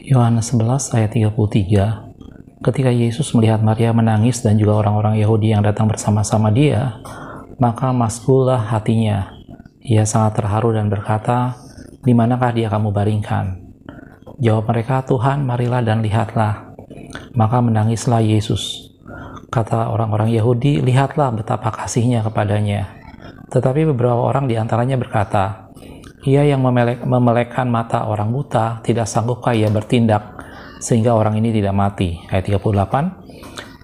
Yohanes 11 ayat 33. Ketika Yesus melihat Maria menangis dan juga orang-orang Yahudi yang datang bersama-sama dia, maka maskullah hatinya. Ia sangat terharu dan berkata, "Di manakah dia kamu baringkan?" Jawab mereka, "Tuhan, marilah dan lihatlah." Maka menangislah Yesus. Kata orang-orang Yahudi, "Lihatlah betapa kasihnya kepadanya." Tetapi beberapa orang di antaranya berkata, "Ia yang memelekkan mata orang buta, tidak sanggupkah ia bertindak sehingga orang ini tidak mati?" Ayat 38.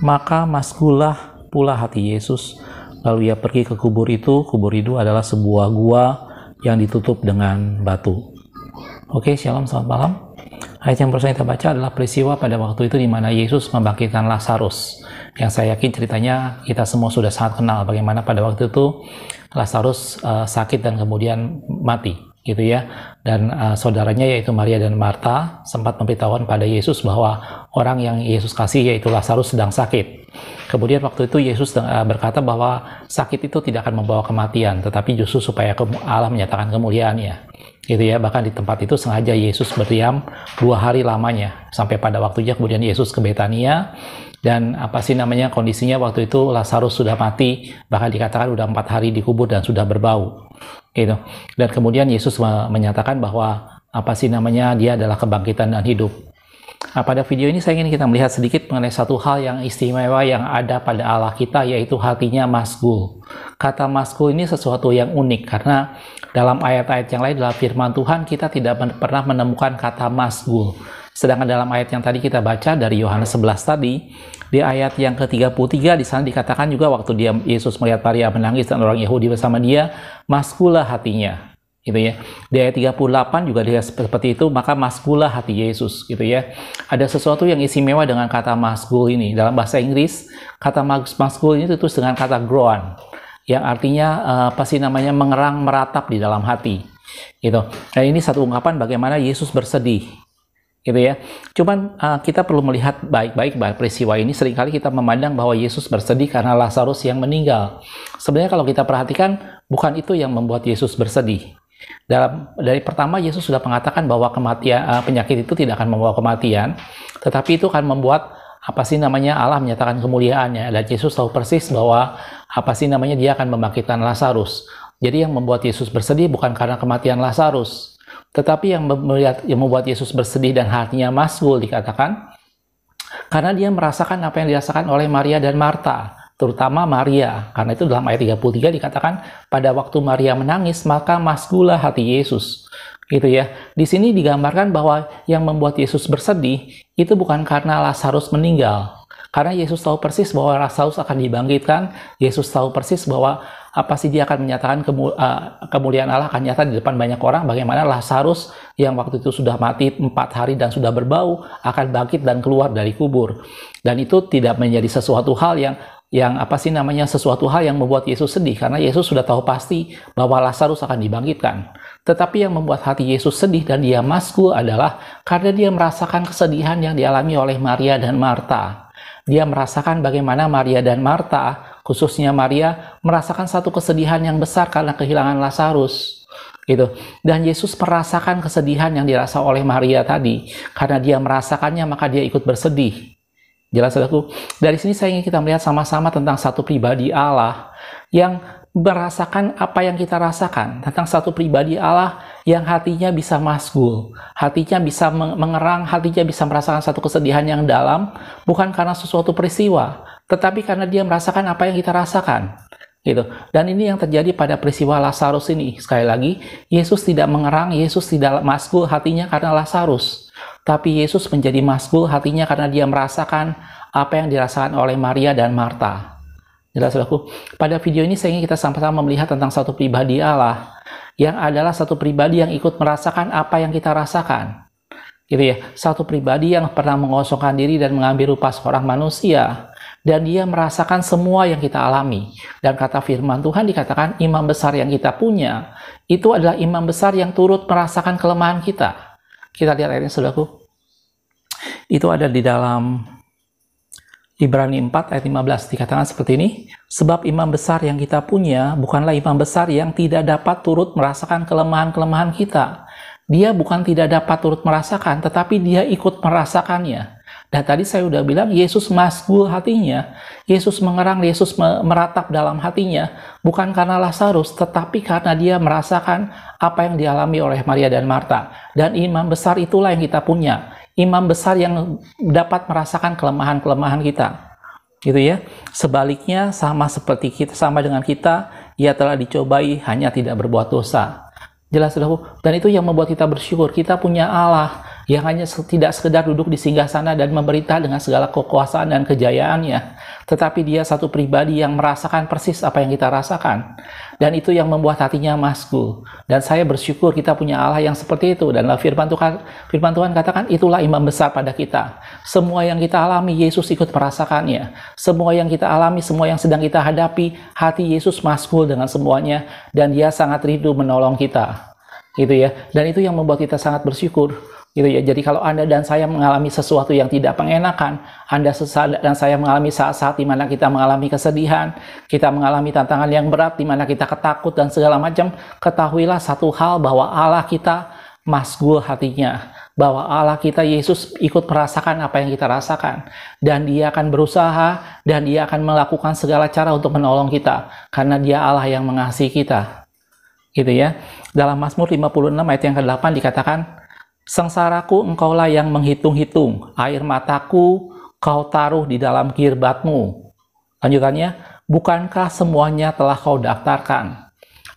Maka maskullah pula hati Yesus, lalu ia pergi ke kubur itu. Kubur itu adalah sebuah gua yang ditutup dengan batu. Oke, shalom, selamat malam. Ayat yang barusan kita baca adalah peristiwa pada waktu itu di mana Yesus membangkitkan Lazarus. Yang saya yakin ceritanya kita semua sudah sangat kenal bagaimana pada waktu itu Lazarus sakit dan kemudian mati, gitu ya. Dan saudaranya yaitu Maria dan Marta sempat memberitahukan pada Yesus bahwa orang yang Yesus kasih yaitu Lazarus sedang sakit. Kemudian waktu itu Yesus berkata bahwa sakit itu tidak akan membawa kematian, tetapi justru supaya Allah menyatakan kemuliaannya. Gitu ya, bahkan di tempat itu sengaja Yesus berdiam 2 hari lamanya sampai pada waktunya kemudian Yesus ke Betania. Dan kondisinya waktu itu Lazarus sudah mati, bahkan dikatakan sudah 4 hari dikubur dan sudah berbau gitu. Dan kemudian Yesus menyatakan bahwa dia adalah kebangkitan dan hidup. Pada video ini saya ingin kita melihat sedikit mengenai satu hal yang istimewa yang ada pada Allah kita, yaitu hatinya maskul. Kata maskul ini sesuatu yang unik karena dalam ayat-ayat yang lain dalam firman Tuhan kita tidak pernah menemukan kata maskul. Sedangkan dalam ayat yang tadi kita baca dari Yohanes 11 tadi, di ayat yang ke-33 di sana dikatakan juga waktu Yesus melihat Maria menangis dan orang Yahudi bersama dia, maskullah hatinya. Gitu ya. Di ayat 38 juga dia seperti itu, maka maskullah hati Yesus, gitu ya. Ada sesuatu yang istimewa dengan kata maskul ini. Dalam bahasa Inggris, kata maskul ini ditulis dengan kata groan, yang artinya mengerang, meratap di dalam hati. Gitu. Dan ini satu ungkapan bagaimana Yesus bersedih. Gitu ya. Cuman kita perlu melihat baik-baik peristiwa ini. Seringkali kita memandang bahwa Yesus bersedih karena Lazarus yang meninggal. Sebenarnya kalau kita perhatikan, bukan itu yang membuat Yesus bersedih. Dari pertama Yesus sudah mengatakan bahwa penyakit itu tidak akan membawa kematian, tetapi itu akan membuat Allah menyatakan kemuliaannya. Dan Yesus tahu persis bahwa dia akan membangkitkan Lazarus. Jadi yang membuat Yesus bersedih bukan karena kematian Lazarus, tetapi yang membuat Yesus bersedih dan hatinya maskul dikatakan karena dia merasakan apa yang dirasakan oleh Maria dan Marta, terutama Maria. Karena itu dalam ayat 33 dikatakan pada waktu Maria menangis maka maskullah hati Yesus. Gitu ya. Di sini digambarkan bahwa yang membuat Yesus bersedih itu bukan karena Lazarus meninggal. Karena Yesus tahu persis bahwa Lazarus akan dibangkitkan. Yesus tahu persis bahwa dia akan menyatakan kemuliaan Allah akan nyata di depan banyak orang, bagaimana Lazarus yang waktu itu sudah mati 4 hari dan sudah berbau akan bangkit dan keluar dari kubur. Dan itu tidak menjadi sesuatu hal sesuatu hal yang membuat Yesus sedih, karena Yesus sudah tahu pasti bahwa Lazarus akan dibangkitkan. Tetapi yang membuat hati Yesus sedih dan dia maskul adalah karena dia merasakan kesedihan yang dialami oleh Maria dan Marta. Dia merasakan bagaimana Maria dan Marta, khususnya Maria, merasakan satu kesedihan yang besar karena kehilangan Lazarus. Gitu. Dan Yesus merasakan kesedihan yang dirasa oleh Maria tadi. Karena dia merasakannya, maka dia ikut bersedih. Jelas, saudaraku? Dari sini saya ingin kita melihat sama-sama tentang satu pribadi Allah yang merasakan apa yang kita rasakan. Tentang satu pribadi Allah yang hatinya bisa maskul, hatinya bisa mengerang, hatinya bisa merasakan satu kesedihan yang dalam, bukan karena sesuatu peristiwa, tetapi karena dia merasakan apa yang kita rasakan. Gitu. Dan ini yang terjadi pada peristiwa Lazarus ini. Sekali lagi, Yesus tidak mengerang, Yesus tidak maskul hatinya karena Lazarus, tapi Yesus menjadi maskul hatinya karena dia merasakan apa yang dirasakan oleh Maria dan Marta. Jelas, saudaraku? Pada video ini saya ingin kita sama-sama melihat tentang satu pribadi Allah yang adalah satu pribadi yang ikut merasakan apa yang kita rasakan. Gitu ya. Satu pribadi yang pernah mengosongkan diri dan mengambil rupa seorang manusia, dan dia merasakan semua yang kita alami. Dan kata firman Tuhan dikatakan imam besar yang kita punya itu adalah imam besar yang turut merasakan kelemahan kita. Kita lihat ayatnya, saudaraku. Itu ada di dalam Ibrani 4 ayat 15 dikatakan seperti ini. Sebab imam besar yang kita punya bukanlah imam besar yang tidak dapat turut merasakan kelemahan-kelemahan kita, Dia bukan tidak dapat turut merasakan, tetapi dia ikut merasakannya. Dan tadi saya udah bilang, Yesus masgul hatinya. Yesus mengerang, Yesus meratap dalam hatinya. Bukan karena Lazarus, tetapi karena dia merasakan apa yang dialami oleh Maria dan Marta. Dan imam besar itulah yang kita punya. Imam besar yang dapat merasakan kelemahan-kelemahan kita. Gitu ya. Sebaliknya, sama seperti kita, sama dengan kita, ia telah dicobai, hanya tidak berbuat dosa. Jelas, saudaraku. Dan itu yang membuat kita bersyukur. Kita punya Allah yang hanya tidak sekedar duduk di singgasana dan memerintah dengan segala kekuasaan dan kejayaannya. Tetapi dia satu pribadi yang merasakan persis apa yang kita rasakan. Dan itu yang membuat hatinya masgul. Dan saya bersyukur kita punya Allah yang seperti itu. Dan firman Tuhan katakan, itulah imam besar pada kita. Semua yang kita alami, Yesus ikut merasakannya. Semua yang kita alami, semua yang sedang kita hadapi, hati Yesus masgul dengan semuanya. Dan dia sangat rindu menolong kita. Gitu ya. Dan itu yang membuat kita sangat bersyukur. Gitu ya. Jadi kalau Anda dan saya mengalami sesuatu yang tidak mengenakan, Anda dan saya mengalami saat-saat di mana kita mengalami kesedihan, kita mengalami tantangan yang berat, di mana kita ketakut dan segala macam, ketahuilah satu hal, bahwa Allah kita masgul hatinya, bahwa Allah kita Yesus ikut merasakan apa yang kita rasakan, dan dia akan berusaha, dan dia akan melakukan segala cara untuk menolong kita, karena dia Allah yang mengasihi kita. Gitu ya. Dalam Mazmur 56 ayat yang ke-8 dikatakan, sengsaraku engkaulah yang menghitung-hitung, air mataku kau taruh di dalam kirbatmu. Lanjutannya, bukankah semuanya telah kau daftarkan?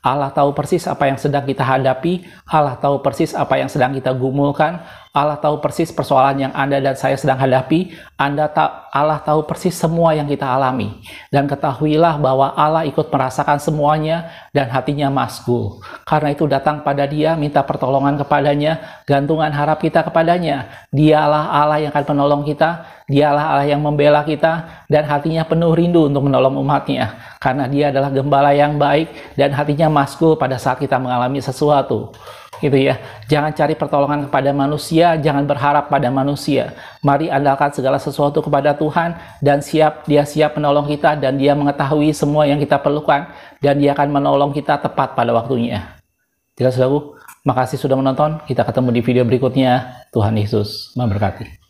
Allah tahu persis apa yang sedang kita hadapi, Allah tahu persis apa yang sedang kita gumulkan, Allah tahu persis persoalan yang Anda dan saya sedang hadapi, Allah tahu persis semua yang kita alami. Dan ketahuilah bahwa Allah ikut merasakan semuanya dan hatinya masgul. Karena itu datang pada dia, minta pertolongan kepadanya, gantungan harap kita kepadanya. Dialah Allah yang akan menolong kita, dialah Allah yang membela kita, dan hatinya penuh rindu untuk menolong umatnya. Karena dia adalah gembala yang baik, dan hatinya masgul pada saat kita mengalami sesuatu. Gitu ya. Jangan cari pertolongan kepada manusia, jangan berharap pada manusia. Mari andalkan segala sesuatu kepada Tuhan, dan dia siap menolong kita, dan dia mengetahui semua yang kita perlukan, dan dia akan menolong kita tepat pada waktunya. Jelas, saudaraku? Makasih sudah menonton. Kita ketemu di video berikutnya. Tuhan Yesus memberkati.